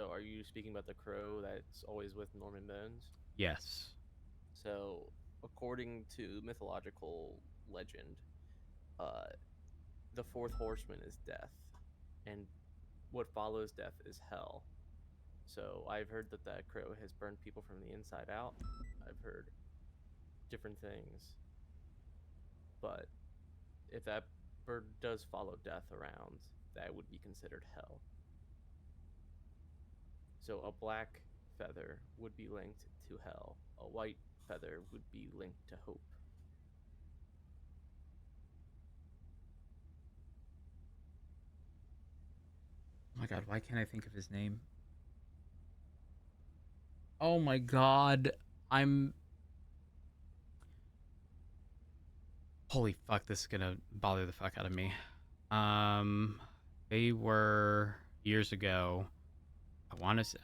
So are you speaking about the crow that's always with Norman Bones? Yes. So according to mythological legend, uh, the fourth horseman is death, and what follows death is hell. So I've heard that that crow has burned people from the inside out. I've heard different things, but if that bird does follow death around, that would be considered hell. So a black feather would be linked to hell. A white feather would be linked to hope. Oh my god, why can't I think of his name? Oh my god. I'm Holy fuck, this is gonna bother the fuck out of me. Um they were years ago. I want to say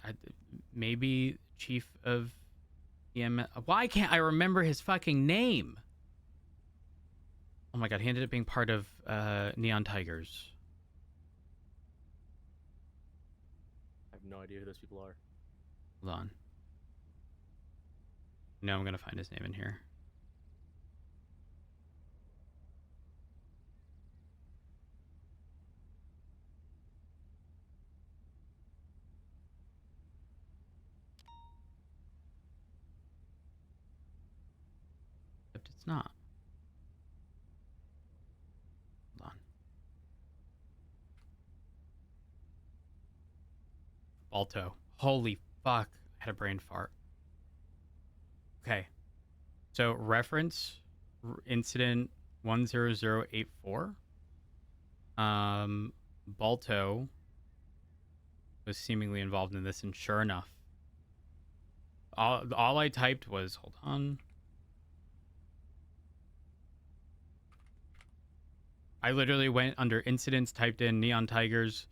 maybe chief of EM. Why can't I remember his fucking name? Oh my god, he ended up being part of Neon Tigers. I have no idea who those people are. Hold on. No, I'm gonna find his name in here. Except it's not. Hold on. Balto. Holy fuck. I had a brain fart. Okay. So reference incident 10084. Balto was seemingly involved in this, and sure enough, all I typed was, hold on. I literally went under incidents, typed in Neon Tigers,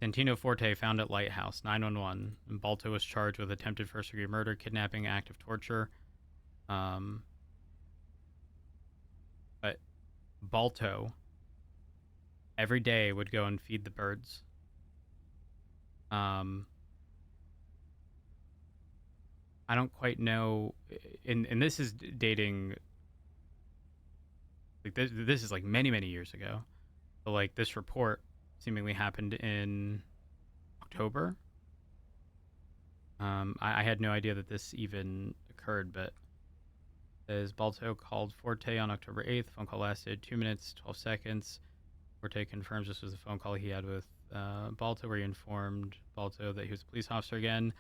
Santino Forte found at Lighthouse, 911. And Balto was charged with attempted first degree murder, kidnapping, active torture. Um, but Balto every day would go and feed the birds. Um, I don't quite know, and this is dating like this is like many years ago. But like this report seemingly happened in October. I had no idea that this even occurred, but as Balto called Forte on October 8th. Phone call lasted 2 minutes, 12 seconds. Forte confirms this was the phone call he had with Balto, where he informed Balto that he was a police officer again.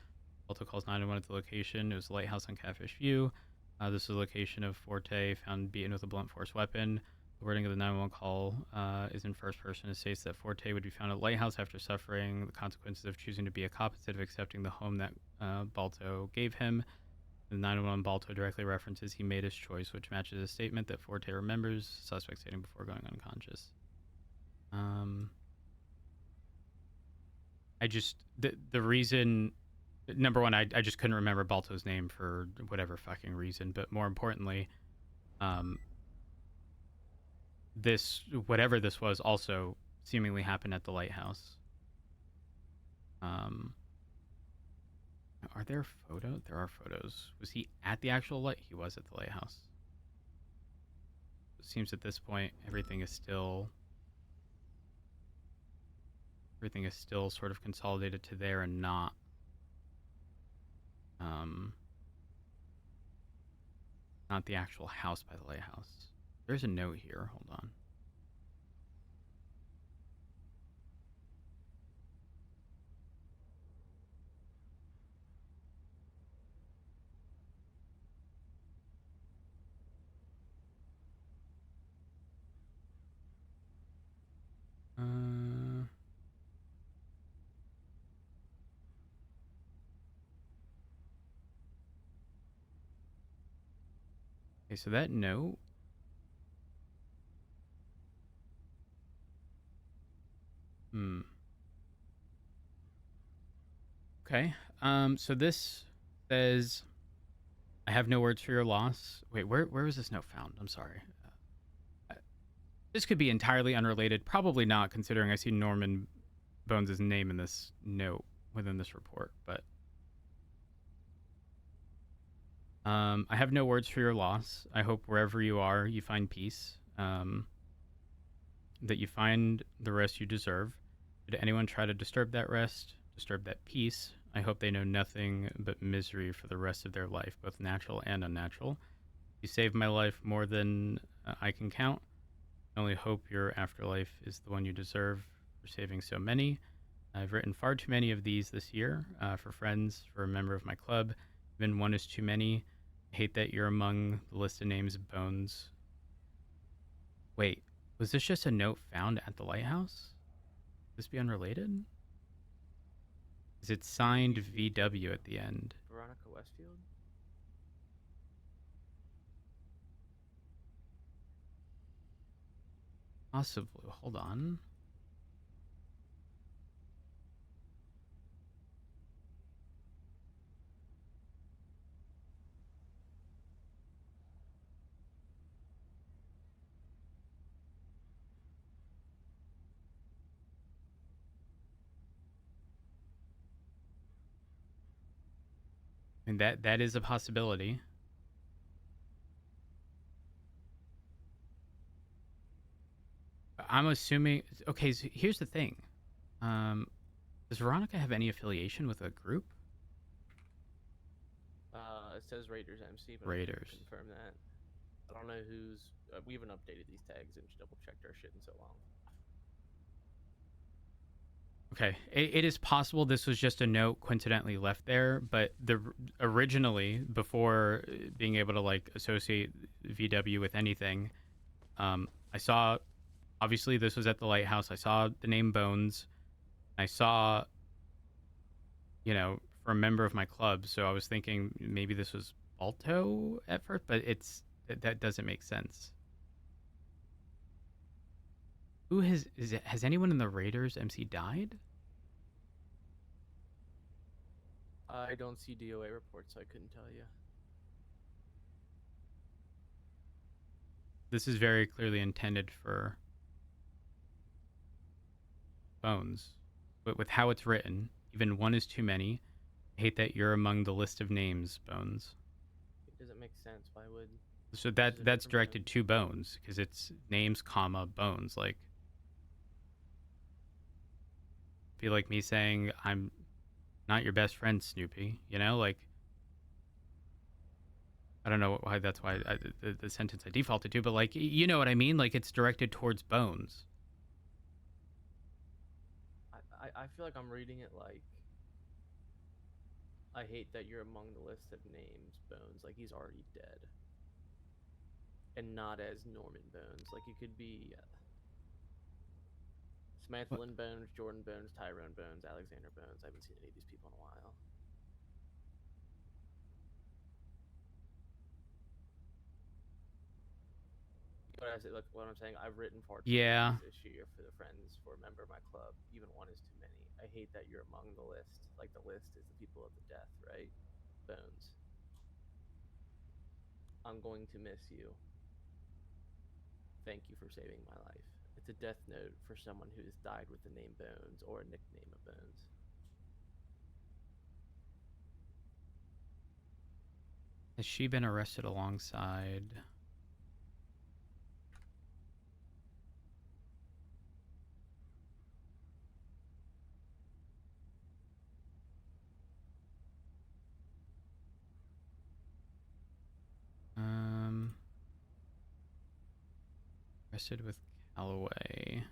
Balto calls 911 at the location. It was a lighthouse on Catfish View. This is the location of Forte found beaten with a blunt force weapon. The wording of the 911 call is in first person. It states that Forte would be found at Lighthouse after suffering the consequences of choosing to be a cop instead of accepting the home that Balto gave him. The 911 Balto directly references he made his choice, which matches a statement that Forte remembers, suspect stating before going unconscious. I just, the reason, number one, I just couldn't remember Balto's name for whatever fucking reason, but more importantly, um, this, whatever this was, also seemingly happened at the lighthouse. Um, are there photos? There are photos. Was he at the actual light? He was at the lighthouse. It seems at this point everything is still sort of consolidated to there and not um not the actual house by the lighthouse. There's a note here. Hold on. Uh, okay, so that note. Hmm. Okay. So this says, "I have no words for your loss." Wait, where was this note found? I'm sorry. Uh, this could be entirely unrelated. Probably not, considering I see Norman Bones' name in this note. within this report, but I have no words for your loss. I hope wherever you are, you find peace. That you find the rest you deserve. Should anyone try to disturb that rest, disturb that peace, I hope they know nothing but misery for the rest of their life, both natural and unnatural. You saved my life more than I can count. I only hope your afterlife is the one you deserve for saving so many. I've written far too many of these this year for friends, for a member of my club. Even one is too many. I hate that you're among the list of names Bones. Wait, was this just a note found at the lighthouse? Could this be unrelated? Is it signed VW at the end? Veronica Westfield? Possibly. Hold on. I mean, that is a possibility. I'm assuming. Okay, so here's the thing. Does Veronica have any affiliation with a group? It says Raiders MC, but I Raiders. can confirm that. I don't know who's. We haven't updated these tags and double checked our shit in so long. Okay, it is possible this was just a note coincidentally left there, but originally, before being able to like associate VW with anything, I saw. Obviously, this was at the lighthouse. I saw the name Bones. I saw, for a member of my club. So I was thinking maybe this was Balto at first, but that doesn't make sense. Who has anyone in the Raiders MC died? I don't see DOA reports, so I couldn't tell you. This is very clearly intended for Bones, but with how it's written, even one is too many. I hate that you're among the list of names, Bones. It doesn't make sense. Why would? So that's directed to Bones because it's names, comma Bones. Like, be like me saying I'm not your best friend, Snoopy. Like I don't know why that's why the sentence I defaulted to, but like you know what I mean. Like it's directed towards Bones. I feel like I'm reading it like I hate that you're among the list of names, Bones. Like he's already dead, and not as Norman Bones. Like it could be Samantha Lynn Bones, Jordan Bones, Tyrone Bones, Alexander Bones. I haven't seen any of these people in a while. Look, what I'm saying, I've written far too many this year for the friends for a member of my club. Even one is too many. I hate that you're among the list. Like the list is the people of the death, right? Bones. I'm going to miss you. Thank you for saving my life. It's a death note for someone who has died with the name Bones or a nickname of Bones. Has she been arrested alongside? Arrested with Callaway.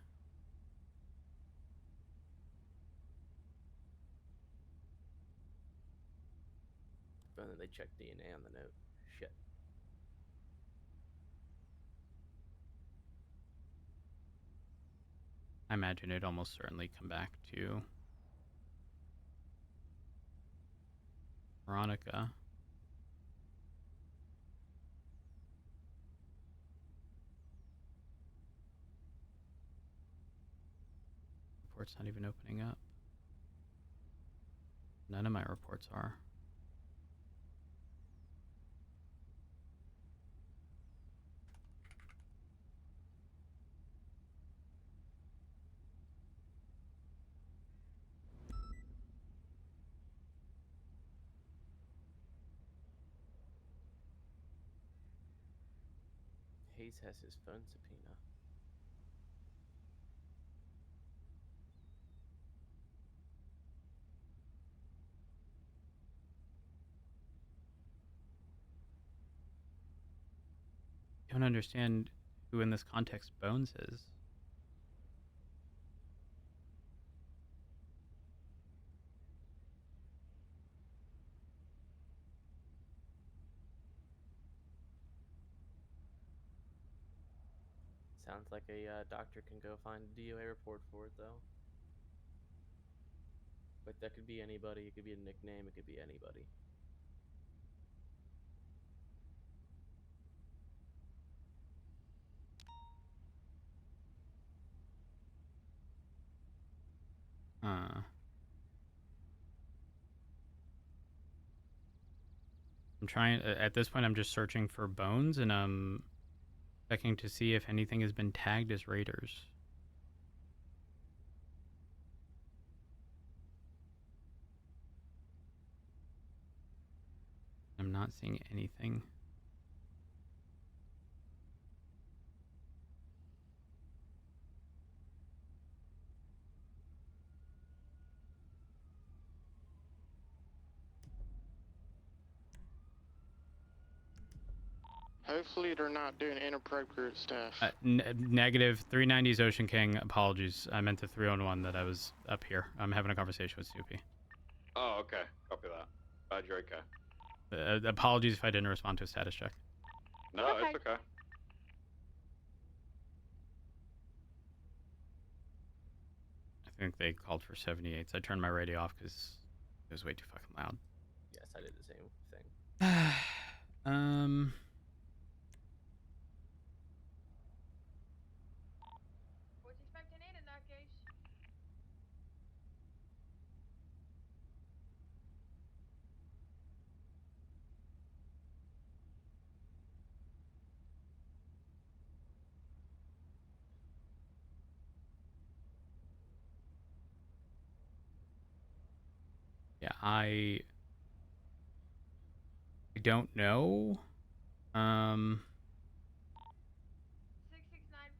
And then they check DNA on the note. Shit. I imagine it'd almost certainly come back to Veronica. Report's not even opening up. None of my reports are. Hayes has his phone subpoena. Don't understand who in this context Bones is. Sounds like a doctor can go find a DOA report for it, though. But that could be anybody. It could be a nickname. It could be anybody. I'm trying at this point. I'm just searching for Bones, and I'm checking to see if anything has been tagged as Raiders. I'm not seeing anything. Hopefully they're not doing inappropriate stuff. Negative 390's Ocean King. Apologies. I meant the 301 that I was up here. I'm having a conversation with Soupy. Oh, okay. Copy that. Glad you're okay. Apologies if I didn't respond to a status check. No, it's okay. I think they called for 78s. I turned my radio off because it was way too fucking loud. Yes, I did the same thing. What's expecting in that case? Yeah, I don't know. 669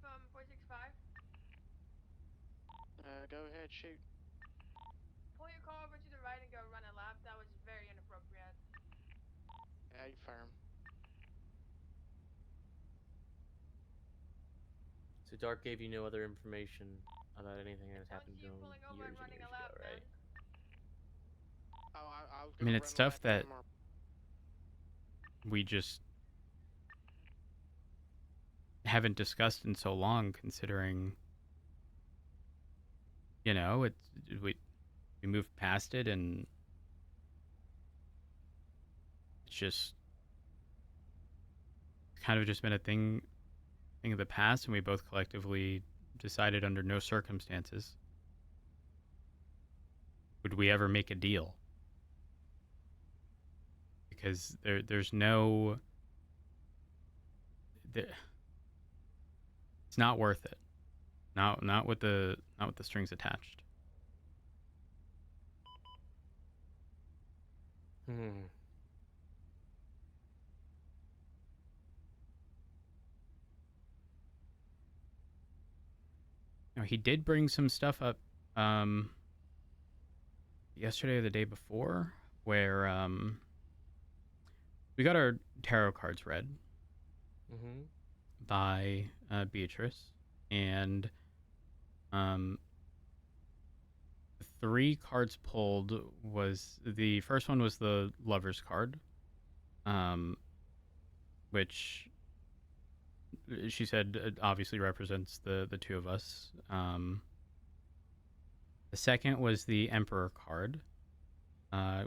from 465. Go ahead, shoot. Pull your car over to the right and go run a lap. That was very inappropriate. Yeah, you firm. So Dark gave you no other information about anything that has Don't happened see to you him pulling over years and and running years a lap, ago, right? Oh, I was I mean, gonna it's run a stuff lap that tomorrow. we just haven't discussed in so long, considering, you know, we moved past it, and it's just kind of just been a thing of the past, and we both collectively decided under no circumstances would we ever make a deal, because there's no it's not worth it. Not with the strings attached. Now, he did bring some stuff up yesterday or the day before, where we got our tarot cards read by Beatrice, and the 3 cards pulled was, the first one was the Lover's card, which she said obviously represents the two of us. The second was the Emperor card,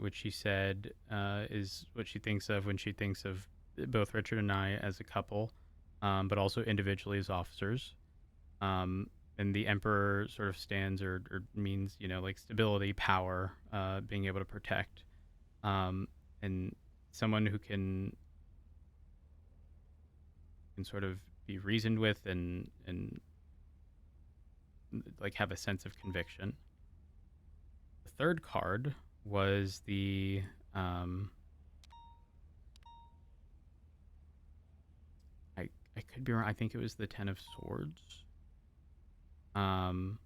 which she said is what she thinks of when she thinks of both Richard and I as a couple, but also individually as officers. And the Emperor sort of stands or means, you know, like stability, power, being able to protect, and someone who can sort of be reasoned with, and like have a sense of conviction. The third card was the I could be wrong. I think it was the Ten of Swords. And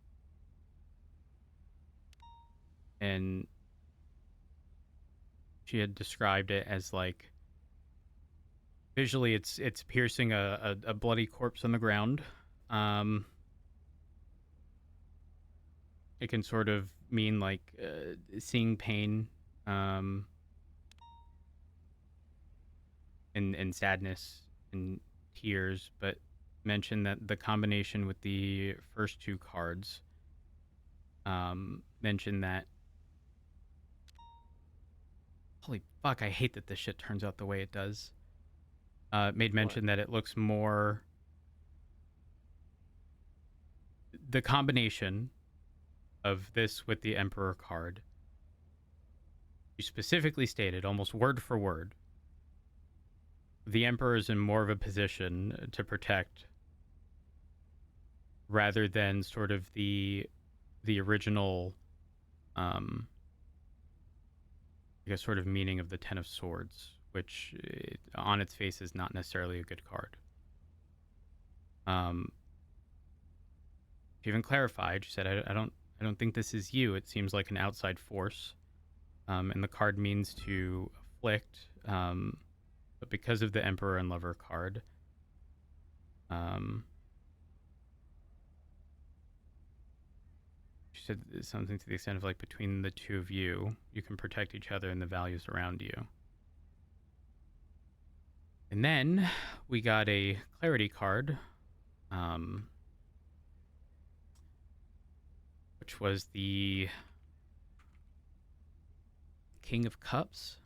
she had described it as like visually it's piercing a bloody corpse on the ground. It can sort of mean like seeing pain and sadness and tears, but mention that the combination with the first two cards mention that holy fuck, I hate that this shit turns out the way it does. Made mention that it looks more the combination of this with the Emperor card. You specifically stated, almost word for word, the Emperor is in more of a position to protect rather than sort of the original I guess sort of meaning of the Ten of Swords, which on its face is not necessarily a good card. She even clarified. She said, "I don't think this is you. It seems like an outside force, and the card means to afflict. But because of the Emperor and Lover card, she said something to the extent of like between the two of you, you can protect each other and the values around you." And then we got a clarity card, which was the King of Cups.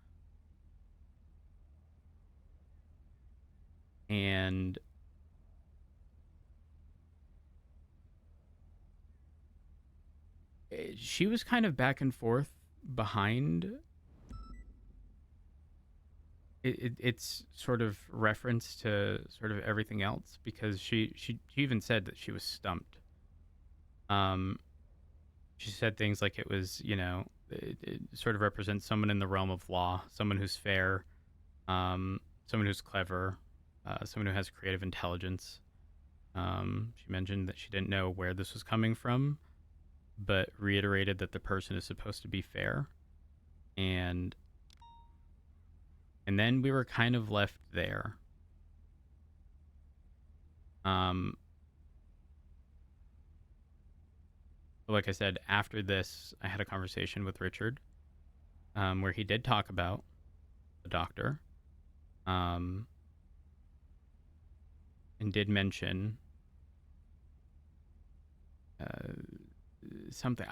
And she was kind of back and forth behind it's sort of reference to sort of everything else, because she even said that she was stumped. She said things like it was, it sort of represents someone in the realm of law, someone who's fair, someone who's clever, someone who has creative intelligence. She mentioned that she didn't know where this was coming from, but reiterated that the person is supposed to be fair. And then we were kind of left there. Like I said, after this, I had a conversation with Richard, where he did talk about the doctor, and did mention something.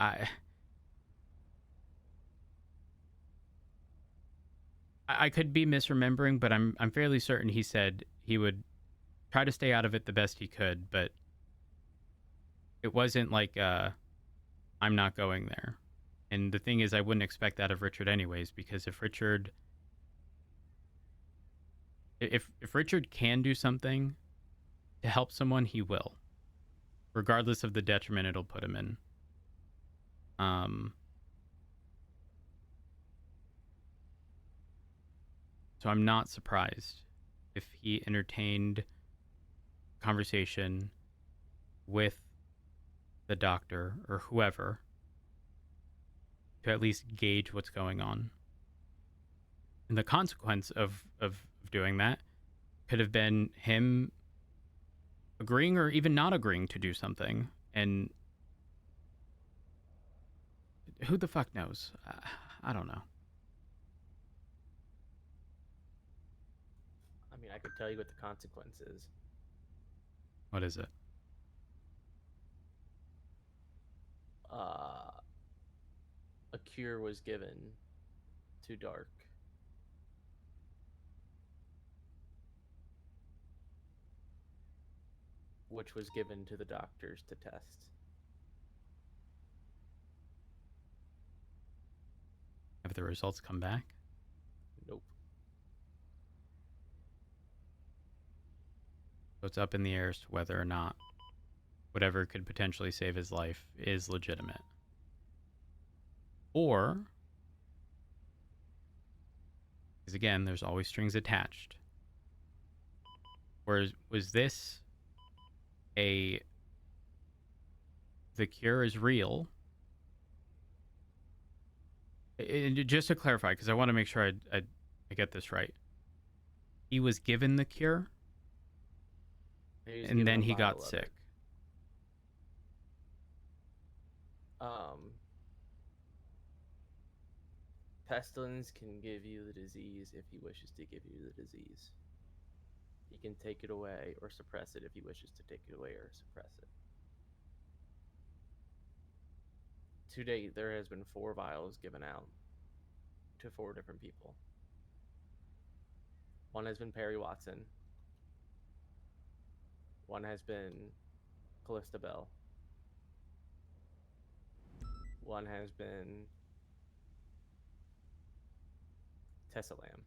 I could be misremembering, but I'm fairly certain he said he would try to stay out of it the best he could, but it wasn't like I'm not going there. And the thing is, I wouldn't expect that of Richard anyways, because if Richard can do something to help someone, he will, regardless of the detriment it'll put him in. So I'm not surprised if he entertained conversation with the doctor or whoever to at least gauge what's going on. And the consequence of doing that could have been him agreeing or even not agreeing to do something. And who the fuck knows? I don't know. I mean, I could tell you what the consequence is. What is it? A cure was given to Dark. Which was given to the doctors to test. Have the results come back? Nope. So it's up in the air as to whether or not whatever could potentially save his life is legitimate. Or, because again, there's always strings attached. Or was this the cure is real? And just to clarify, because I want to make sure I get this right. He was given the cure, He was and given then a he got vial of sick. it. Pestilence can give you the disease if he wishes to give you the disease. He can take it away or suppress it if he wishes to take it away or suppress it. To date, there has been 4 vials given out to 4 different people. One has been Perry Watson. One has been Callista Bell. One has been Tessa Lamb.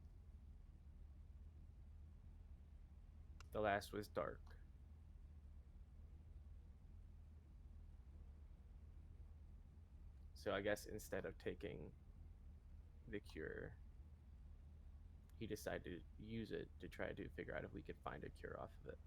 The last was Dark. So I guess instead of taking the cure, he decided to use it to try to figure out if we could find a cure off of it.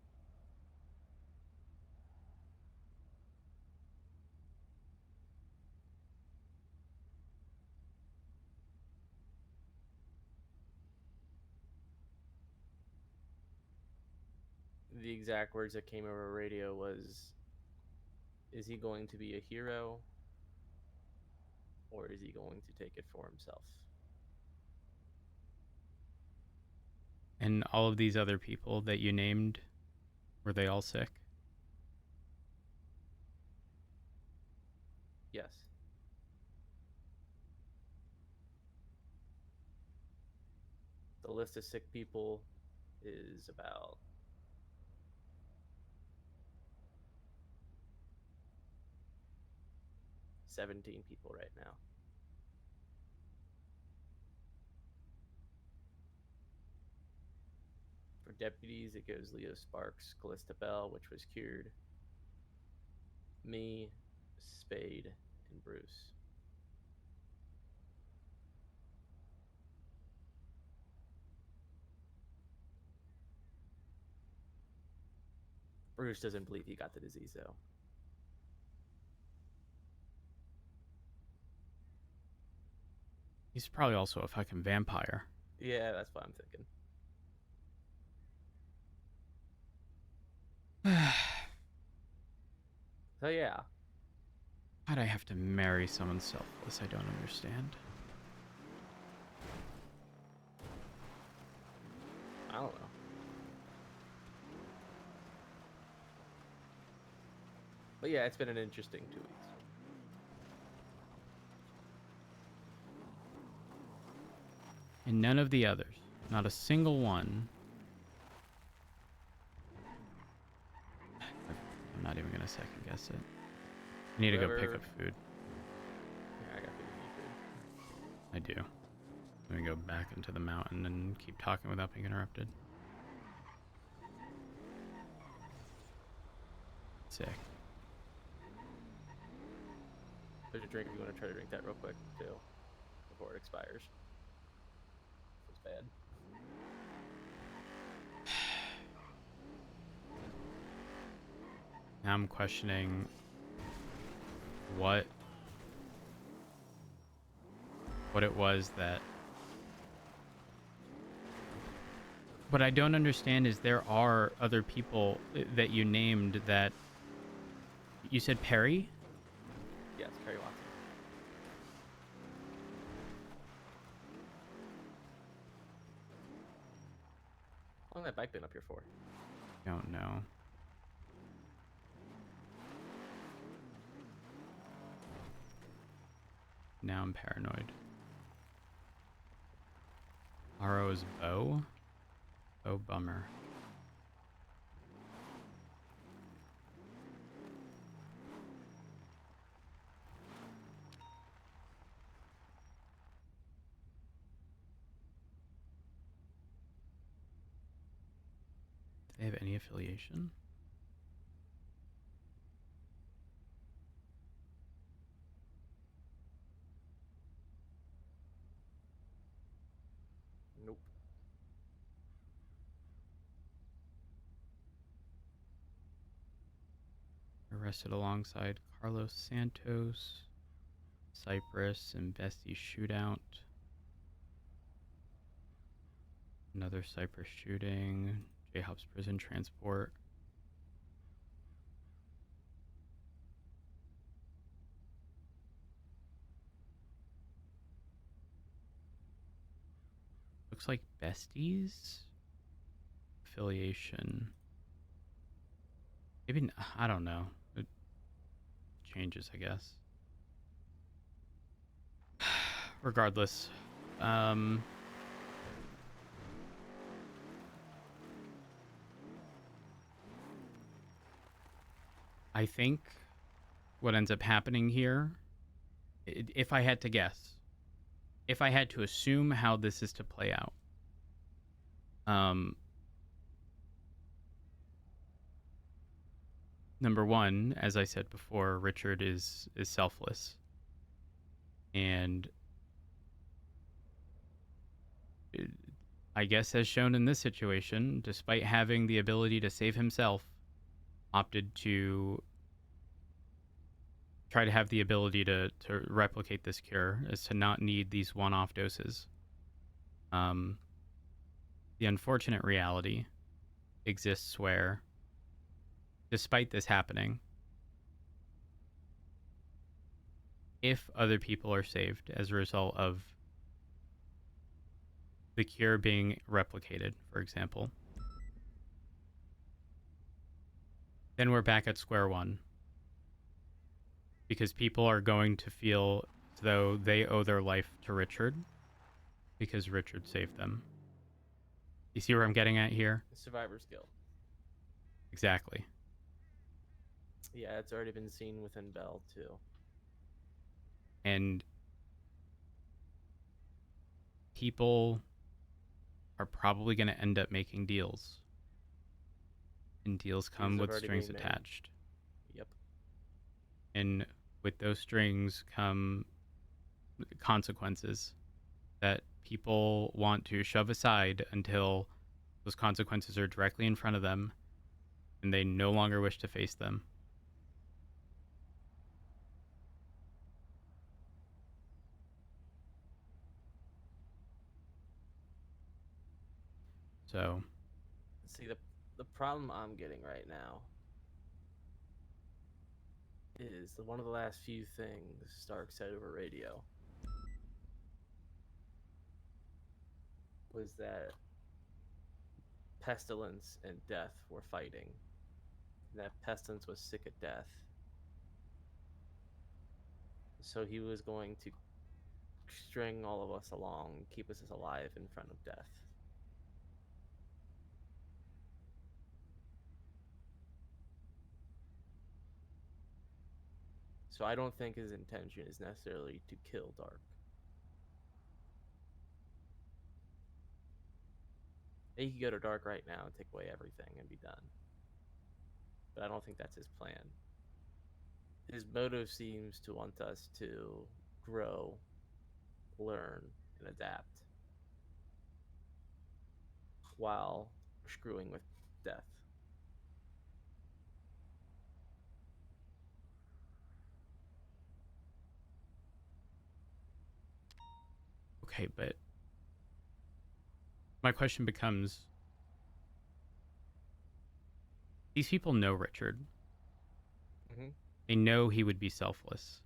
The exact words that came over radio was, is he going to be a hero or is he going to take it for himself? And all of these other people that you named, were they all sick? Yes. The list of sick people is about 17 people right now. For deputies, it goes Leo Sparks, Callista Bell, which was cured, me, Spade, and Bruce. Bruce doesn't believe he got the disease, though. He's probably also a fucking vampire. Yeah, that's what I'm thinking. So yeah. Why'd I have to marry someone selfless? I don't understand. I don't know. But yeah, it's been an interesting 2 weeks. And none of the others. Not a single one. I'm not even gonna second guess it. I need to go pick up food. Yeah, I got food. I do. I'm gonna go back into the mountain and keep talking without being interrupted. Sick. There's a drink if you want to try to drink that real quick, too, before it expires. It's bad. Now I'm questioning what it was that... What I don't understand is there are other people that you named that... You said Perry? Yes, Perry Watson. How long has that bike been up here for? Don't know. Now I'm paranoid. RO's Bo? Oh, bummer. Do they have any affiliation? Nope. arrested alongside Carlos Santos. Cypress and Bestie shootout. Another Cypress shooting. J-Hop's prison transport. Looks like Besties affiliation. Maybe, I don't know. It changes, I guess. Regardless, I think what ends up happening here, if I had to guess, if I had to assume how this is to play out, number one, as I said before, Richard is selfless, and I guess as shown in this situation, despite having the ability to save himself, opted to try to have the ability to replicate this cure, is to not need these one-off doses. The unfortunate reality exists where, despite this happening, if other people are saved as a result of the cure being replicated, for example, then we're back at square one. Because people are going to feel as though they owe their life to Richard because Richard saved them. You see where I'm getting at here? Survivor's guilt. Exactly. Yeah, it's already been seen within Bell, too. And people are probably going to end up making deals. And deals come Deals have with already strings been made. attached. Yep. And with those strings come consequences that people want to shove aside until those consequences are directly in front of them and they no longer wish to face them. So, See, the problem I'm getting right now is that one of the last few things Stark said over radio was that Pestilence and Death were fighting, and that Pestilence was sick of Death. So he was going to string all of us along, keep us alive in front of Death. So I don't think his intention is necessarily to kill Dark. He could go to Dark right now and take away everything and be done. But I don't think that's his plan. His motive seems to want us to grow, learn, and adapt while screwing with Death. okay, but my question becomes, these people know Richard. Mm-hmm. They know he would be selfless.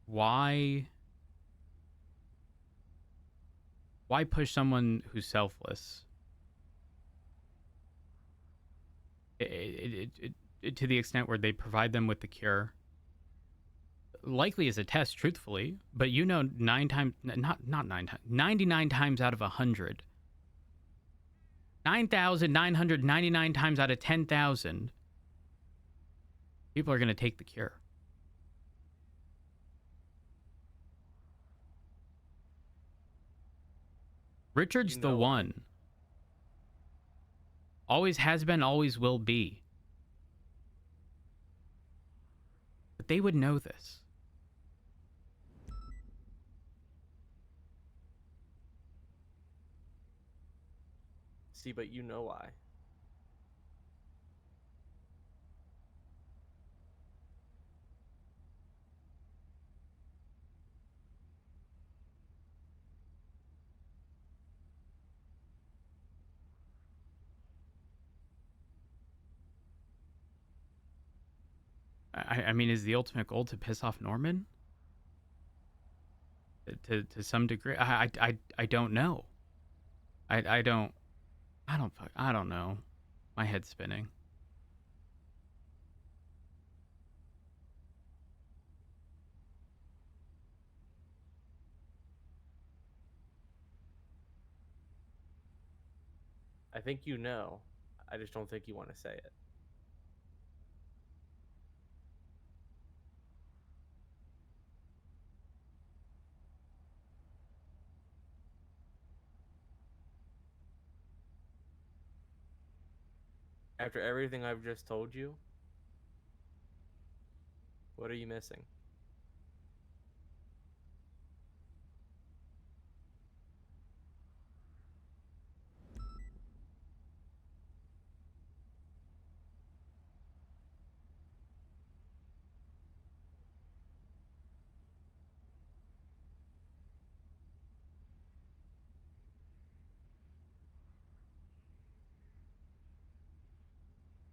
Why push someone who's selfless to the extent where they provide them with the cure, likely as a test, truthfully, but 99 times out of 100, 9,999 times out of 10,000, people are going to take the cure. Richard's the one. Always has been, always will be. But they would know this. See, but you know why. I mean, is the ultimate goal to piss off Norman? To some degree, I don't know. I don't I don't know. My head's spinning. I think you know. I just don't think you want to say it. After everything I've just told you, what are you missing?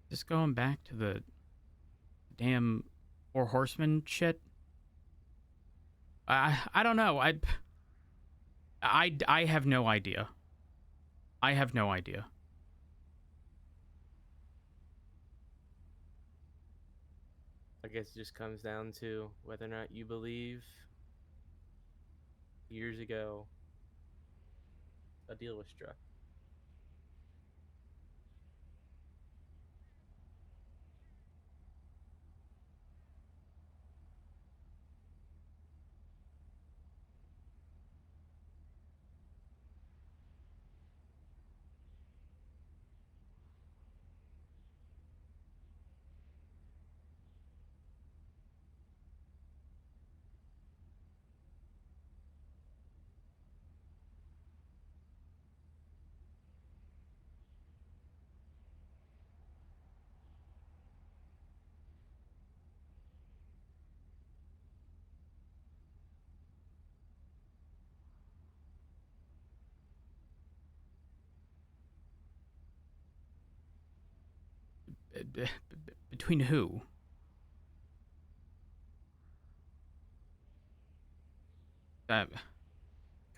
Just going back to the damn Four Horsemen shit. I don't know. I have no idea. I have no idea. I guess it just comes down to whether or not you believe years ago a deal was struck. Between who? Come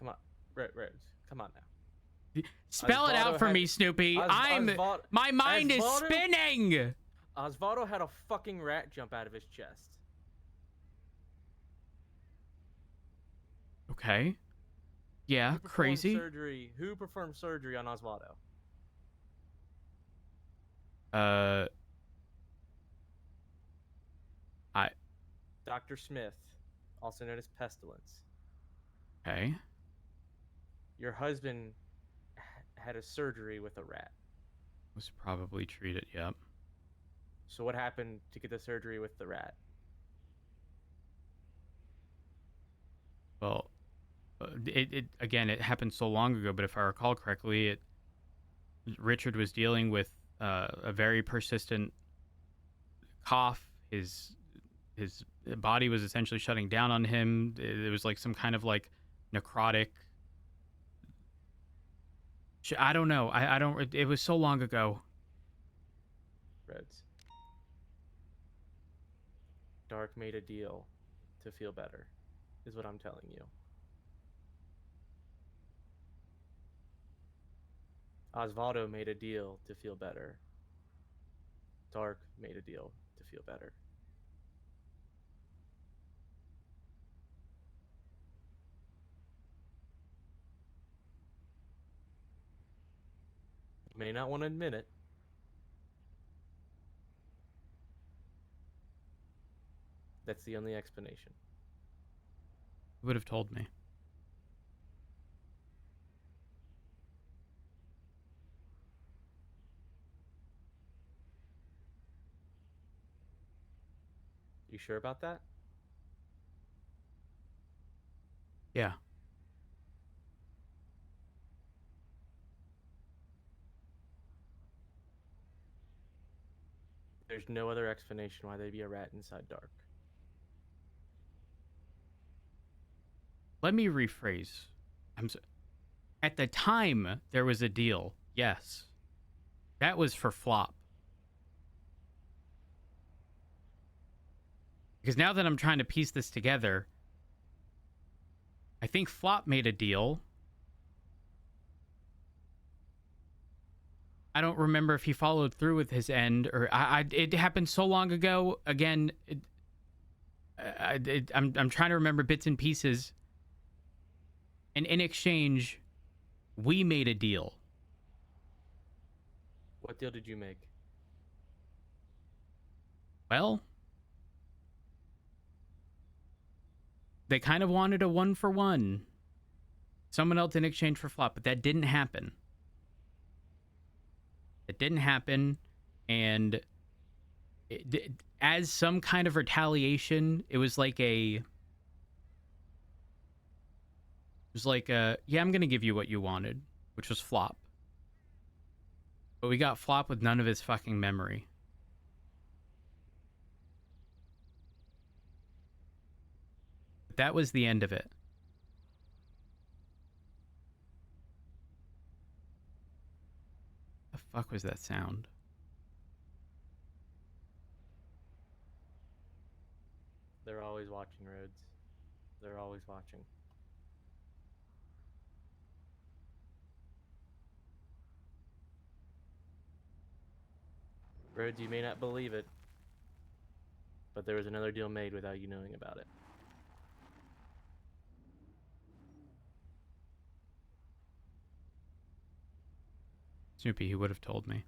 on, Rose. Come on now. Spell it out Osvaldo for had- me, Snoopy. My mind is Osvaldo- spinning. Osvaldo had a fucking rat jump out of his chest. Okay. Yeah, Who performed crazy. Who performed surgery on Osvaldo? Dr. Smith, also known as Pestilence. Okay. Your husband had a surgery with a rat. Was probably treated. Yep. So what happened to get the surgery with the rat? Well, it again. It happened so long ago, but if I recall correctly, Richard was dealing with a very persistent cough. His body was essentially shutting down on him. It was like some kind of like necrotic. I don't know. I don't. It was so long ago. Reds. Dark made a deal to feel better, is what I'm telling you. Osvaldo made a deal to feel better. Dark made a deal to feel better. You may not want to admit it. That's the only explanation. You would have told me. You sure about that? Yeah. There's no other explanation why there'd be a rat inside Dark. Let me rephrase. At the time, there was a deal. Yes. That was for flop. Because now that I'm trying to piece this together, I think Flop made a deal. I don't remember if he followed through with his end, or it happened so long ago. Again, I'm trying to remember bits and pieces. And in exchange, we made a deal. What deal did you make? Well, they kind of wanted a 1-for-1. Someone else in exchange for Flop, but that didn't happen. It didn't happen, and as some kind of retaliation, it was like yeah, I'm gonna give you what you wanted, which was Flop. But we got Flop with none of his fucking memory. But that was the end of it. The fuck was that sound? They're always watching, Rhodes. They're always watching. Rhodes, you may not believe it, but there was another deal made without you knowing about it. Snoopy, he would have told me.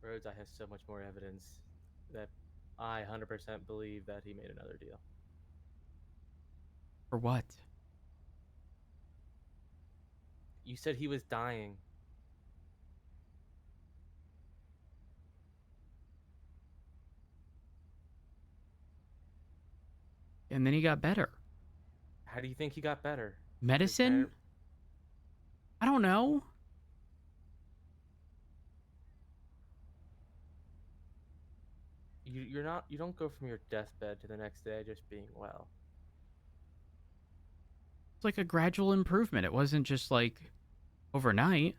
Rhodes, I have so much more evidence that I 100% believe that he made another deal. For what? You said he was dying. And then he got better. How do you think he got better? Medicine? I don't know. You don't go from your deathbed to the next day just being well. It's like a gradual improvement. It wasn't just like overnight.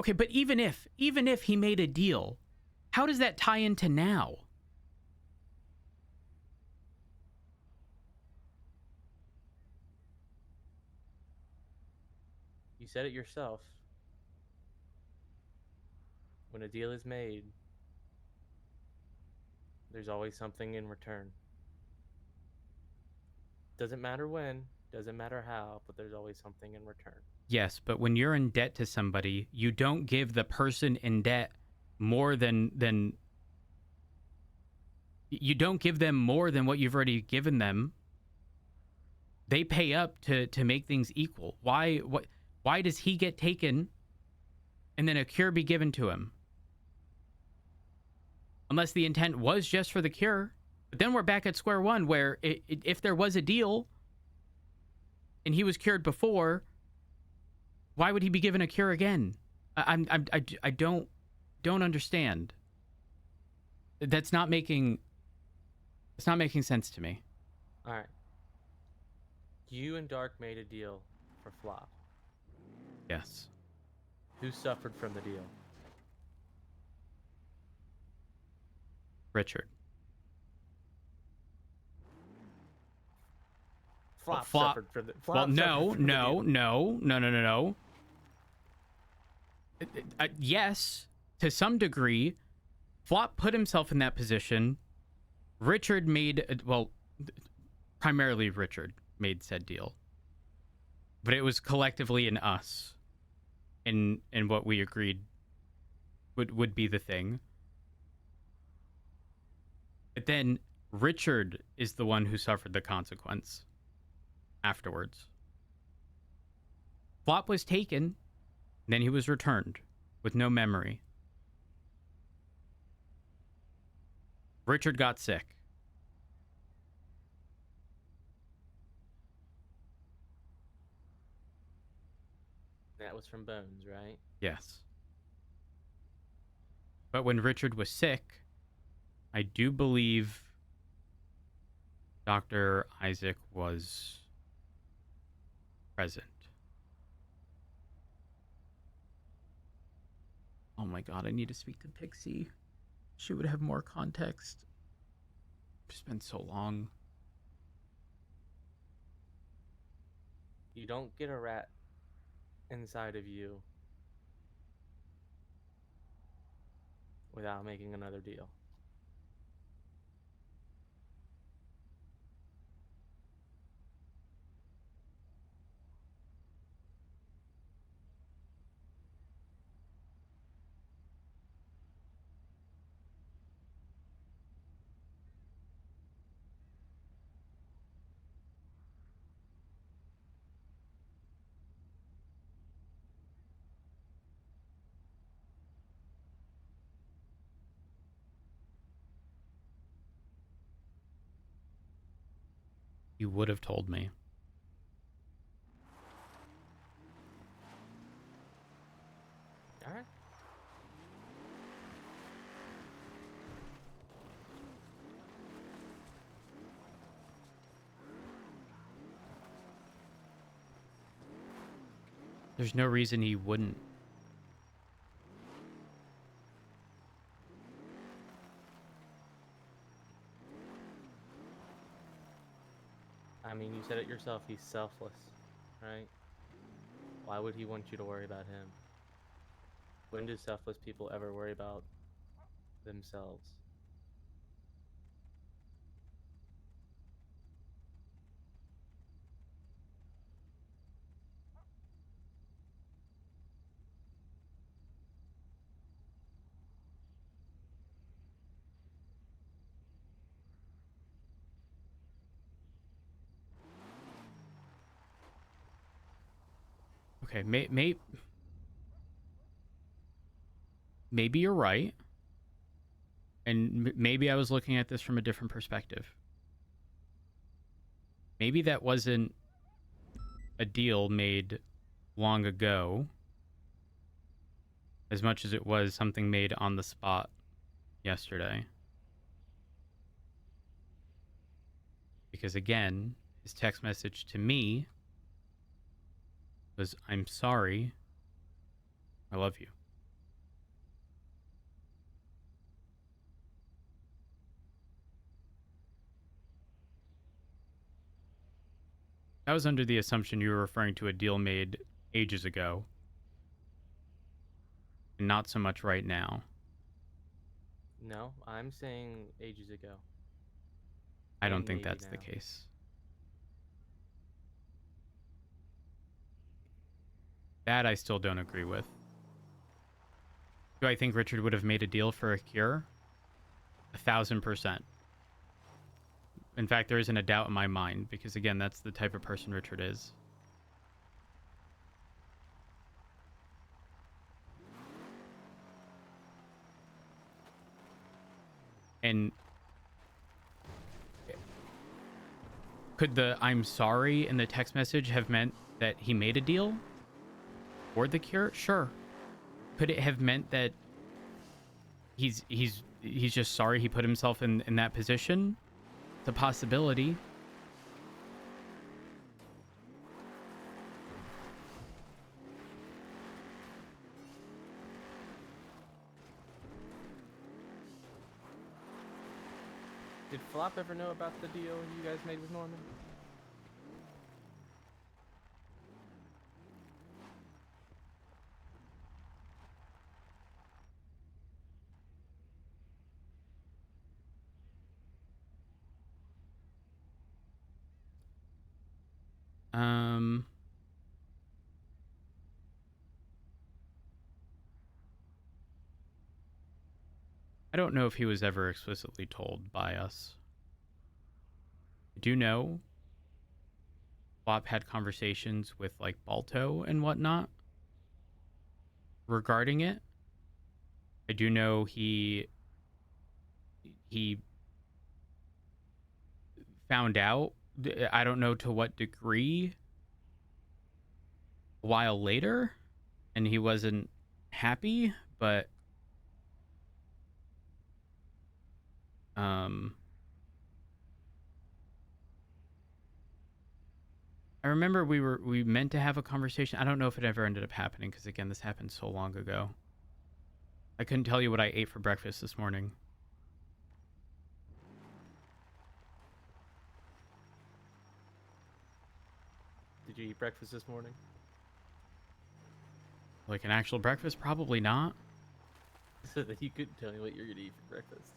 Okay, but even if he made a deal, how does that tie into now? You said it yourself. When a deal is made, there's always something in return. Doesn't matter when, doesn't matter how, but there's always something in return. Yes, but when you're in debt to somebody, you don't give the person in debt more than you don't give them more than what you've already given them. They pay up to make things equal. Why does he get taken and then a cure be given to him? Unless the intent was just for the cure. But then we're back at square one where if there was a deal and he was cured before, why would he be given a cure again? I don't understand. It's not making sense to me. All right. You and Dark made a deal for Flop. Yes. Who suffered from the deal? Richard. Flop Flop- suffered from the. Well, Flop no. suffered from the deal. Yes, to some degree, Flop put himself in that position. Richard primarily Richard made said deal. But it was collectively in us, in what we agreed would be the thing. But then Richard is the one who suffered the consequence afterwards. Flop was taken, then he was returned with no memory. Richard got sick. That was from Bones, right? Yes. But when Richard was sick, I do believe Dr. Isaac was present. Oh my god, I need to speak to Pixie. She would have more context. It's been so long. You don't get a rat inside of you without making another deal. You would have told me. All right. There's no reason he wouldn't. I mean, you said it yourself. He's selfless, right? Why would he want you to worry about him? When do selfless people ever worry about themselves? Okay, maybe you're right. And maybe I was looking at this from a different perspective. Maybe that wasn't a deal made long ago as much as it was something made on the spot yesterday. Because again, his text message to me was, "I'm sorry. I love you." I was under the assumption you were referring to a deal made ages ago, and not so much right now. No, I'm saying ages ago. I don't And think maybe that's the now. case. That I still don't agree with. Do I think Richard would have made a deal for a cure? 1,000%. In fact, there isn't a doubt in my mind, because again, that's the type of person Richard is. And could the "I'm sorry" in the text message have meant that he made a deal for the cure? Sure. Could it have meant that he's just sorry he put himself in that position? It's a possibility. Did Flop ever know about the deal you guys made with Norman? I don't know if he was ever explicitly told by us. I do know Flop had conversations with like Balto and whatnot regarding it. I do know he found out. I don't know to what degree. A while later, and he wasn't happy, but I remember we meant to have a conversation. I don't know if it ever ended up happening because again, this happened so long ago. I couldn't tell you what I ate for breakfast this morning. Did you eat breakfast this morning? Like an actual breakfast? Probably not. So that you couldn't tell me what you're gonna eat for breakfast.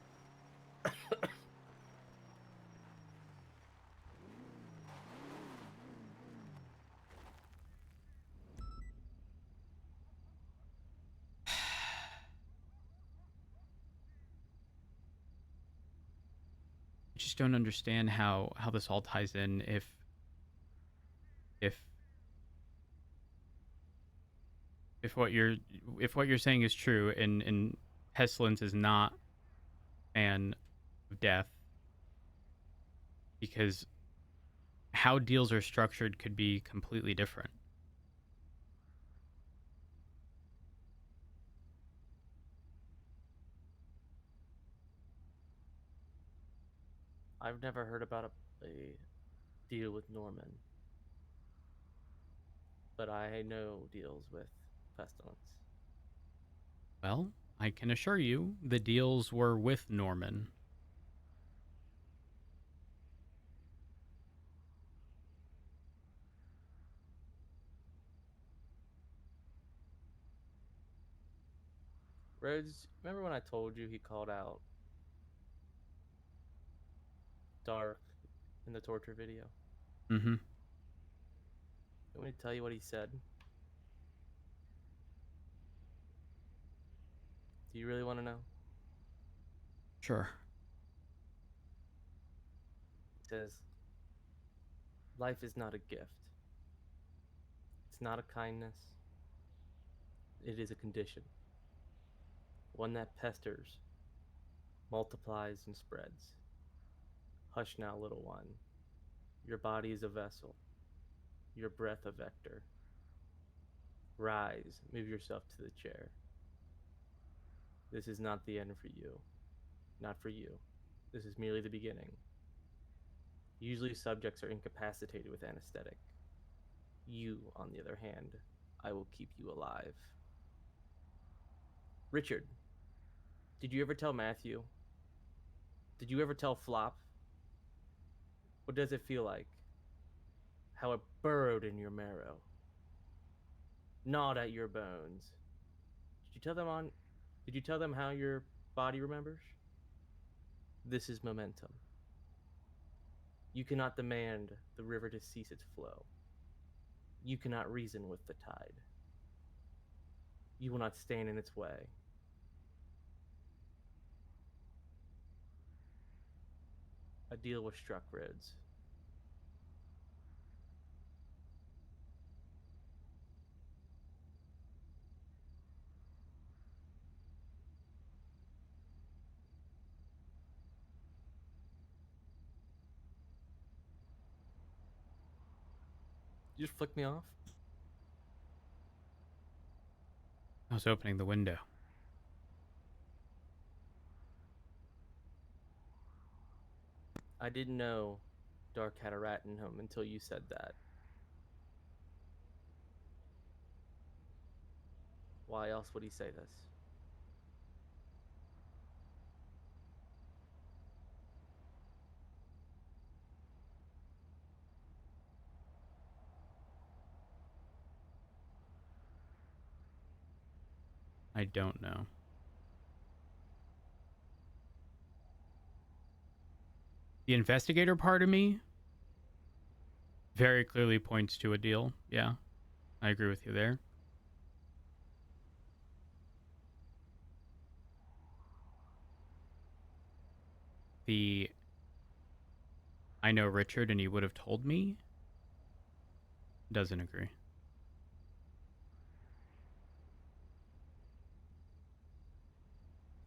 I just don't understand how this all ties in if what you're saying is true and Pestilence is not a fan of death, because how deals are structured could be completely different. I've never heard about a deal with Norman, but I know deals with Pestilence. Well, I can assure you the deals were with Norman. Rhodes, remember when I told you he called out Dark in the torture video? Mm-hmm. Want me to tell you what he said? Do you really want to know? Sure. He says, life is not a gift. It's not a kindness. It is a condition. One that pesters, multiplies, and spreads. Hush now, little one. Your body is a vessel. Your breath a vector. Rise, move yourself to the chair. This is not the end for you. Not for you. This is merely the beginning. Usually subjects are incapacitated with anesthetic. You, on the other hand, I will keep you alive. Richard, did you ever tell Matthew? Did you ever tell Flop? What does it feel like? How it burrowed in your marrow, gnawed at your bones. Did you tell them how your body remembers? This is momentum. You cannot demand the river to cease its flow. You cannot reason with the tide. You will not stand in its way. A deal was struck, Rhodes. You just flicked me off? I was opening the window. I didn't know Dark had a rat in him until you said that. Why else would he say this? I don't know. The investigator part of me very clearly points to a deal. Yeah, I agree with you there. The I know Richard and he would have told me doesn't agree.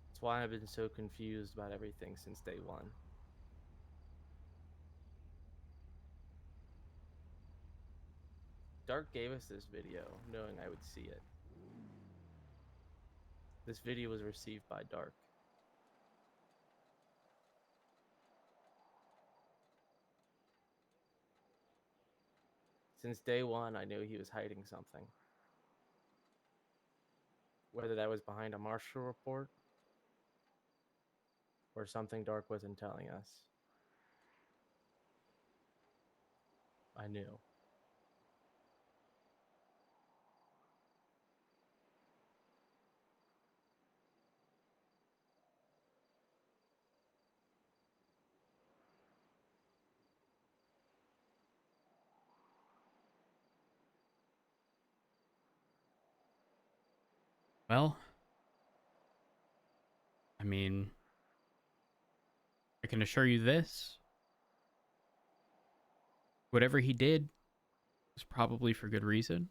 That's why I've been so confused about everything since day one. Dark gave us this video, knowing I would see it. This video was received by Dark. Since day one, I knew he was hiding something. Whether that was behind a marshal report or something Dark wasn't telling us. I knew. Well, I mean, I can assure you this. Whatever he did was probably for good reason.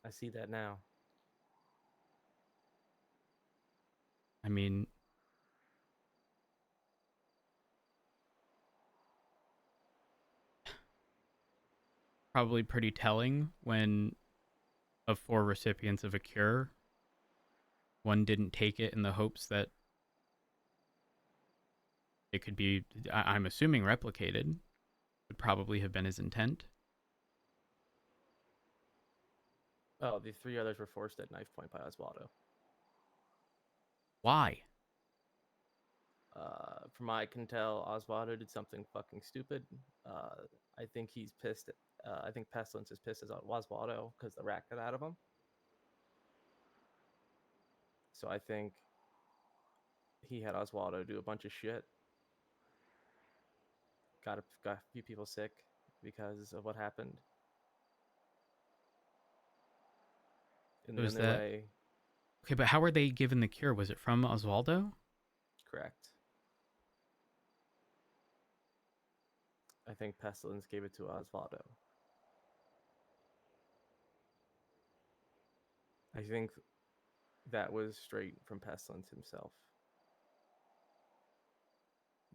I see that now. I mean, probably pretty telling when of 4 recipients of a cure, one didn't take it in the hopes that it could be, I'm assuming, replicated. Would probably have been his intent. Oh, the 3 others were forced at knife point by Oswaldo. Why? From what I can tell, Oswaldo did something fucking stupid. I think he's pissed. I think Pestilence is pissed at Oswaldo because the rat got out of him. So I think he had Oswaldo do a bunch of shit. Got a few people sick because of what happened. And Was then the that way, okay? But how were they given the cure? Was it from Oswaldo? correct. I think Pestilence gave it to Oswaldo. I think that was straight from Pestilence himself.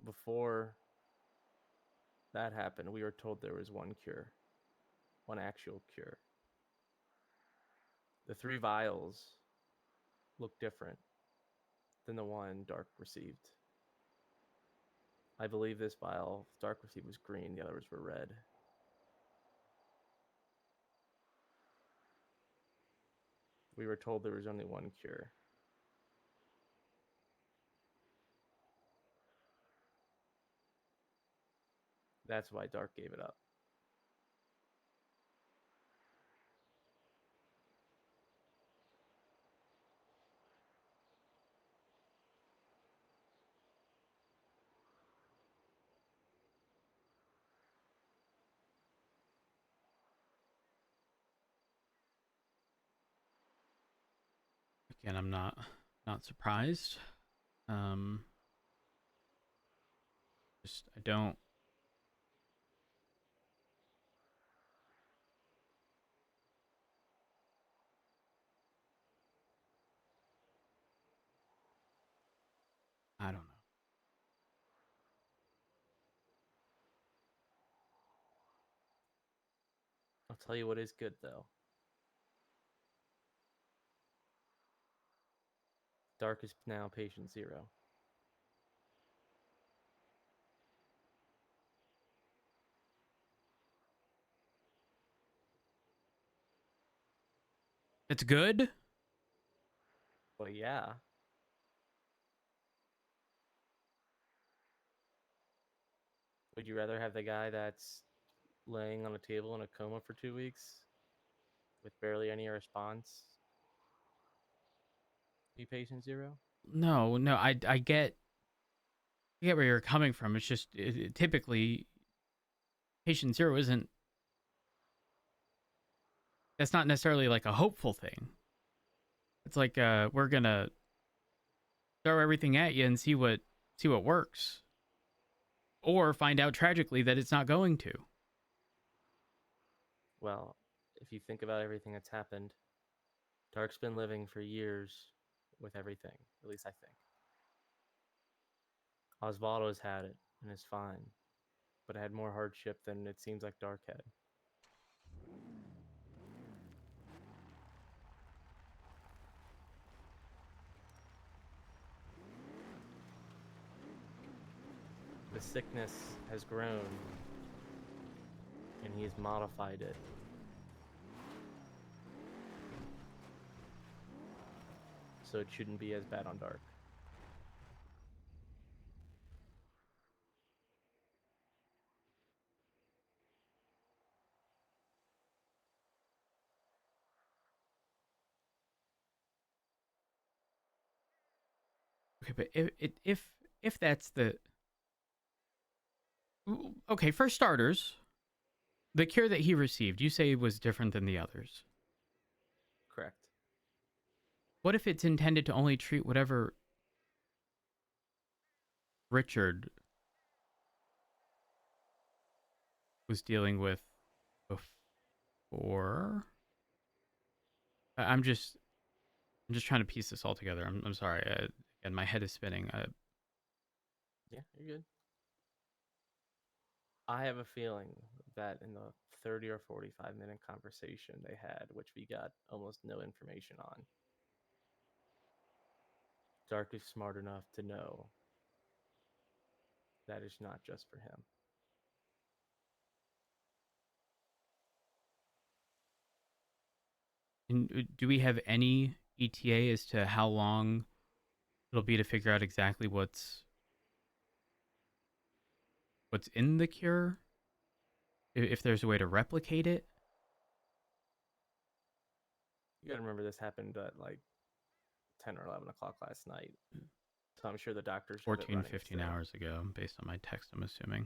Before that happened, we were told there was one cure, one actual cure. The 3 vials look different than the one Dark received. I believe this vial Dark received was green, the others were red. We were told there was only one cure. That's why Dark gave it up. Again, I'm not surprised. Just I don't. I don't know. I'll tell you what is good, though. Dark is now patient 0. It's good. Well, yeah. Would you rather have the guy that's laying on a table in a coma for 2 weeks with barely any response be patient 0? No, I get where you're coming from. It's just typically patient 0 isn't. That's not necessarily like a hopeful thing. It's like we're gonna throw everything at you and see what works, or find out tragically that it's not going to. Well, if you think about everything that's happened, Dark's been living for years with everything, at least I think. Osvaldo's had it and is fine, but had more hardship than it seems like Dark had. the sickness has grown, and he has modified it. So it shouldn't be as bad on dark. Okay, but if that's the okay, for starters, the cure that he received, you say was different than the others. Correct. What if it's intended to only treat whatever Richard was dealing with before? I'm just trying to piece this all together. I'm sorry. Again, my head is spinning. Yeah, you're good. I have a feeling that in the 30 or 45-minute conversation they had, which we got almost no information on, Dark is smart enough to know that it's not just for him. And do we have any ETA as to how long it'll be to figure out exactly what's in the cure? If there's a way to replicate it? You gotta remember this happened at like 10 or 11 o'clock last night. So I'm sure the doctors have it 14, running 15 still. hours ago, based on my text, I'm assuming.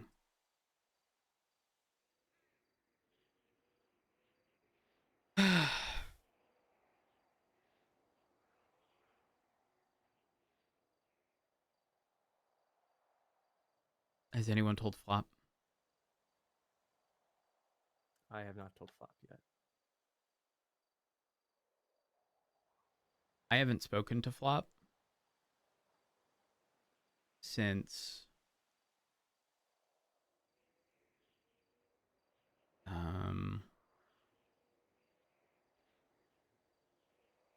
Has anyone told Flop? I have not told Flop yet. I haven't spoken to Flop since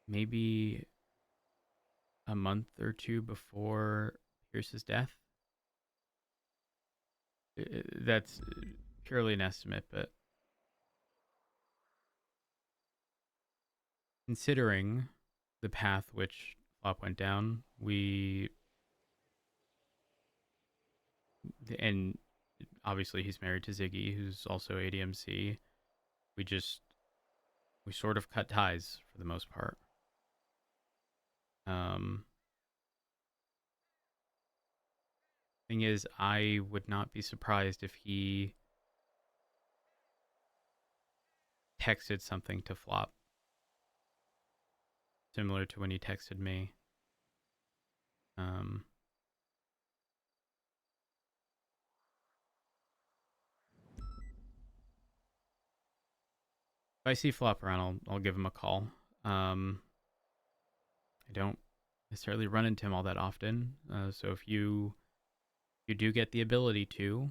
maybe a month or two before Pierce's death. That's purely an estimate, but considering the path which Flop went down, and obviously he's married to Ziggy, who's also ADMC. We sort of cut ties for the most part. Thing is, I would not be surprised if he texted something to Flop, similar to when he texted me. If I see Flop around, I'll give him a call. I don't necessarily run into him all that often, so if you do get the ability to,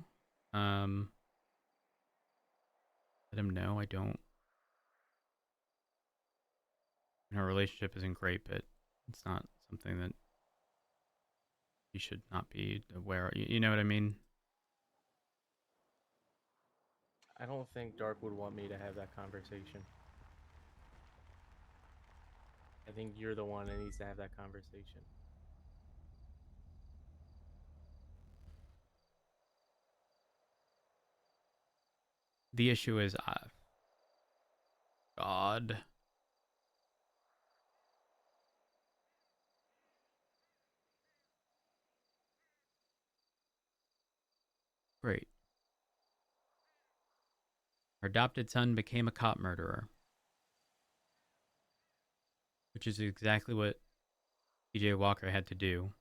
let him know. I don't. Our relationship isn't great, but it's not something that you should not be aware of. You know what I mean? I don't think Dark would want me to have that conversation. I think you're the one that needs to have that conversation. The issue is, God. Great. Her adopted son became a cop murderer, which is exactly what TJ Walker had to do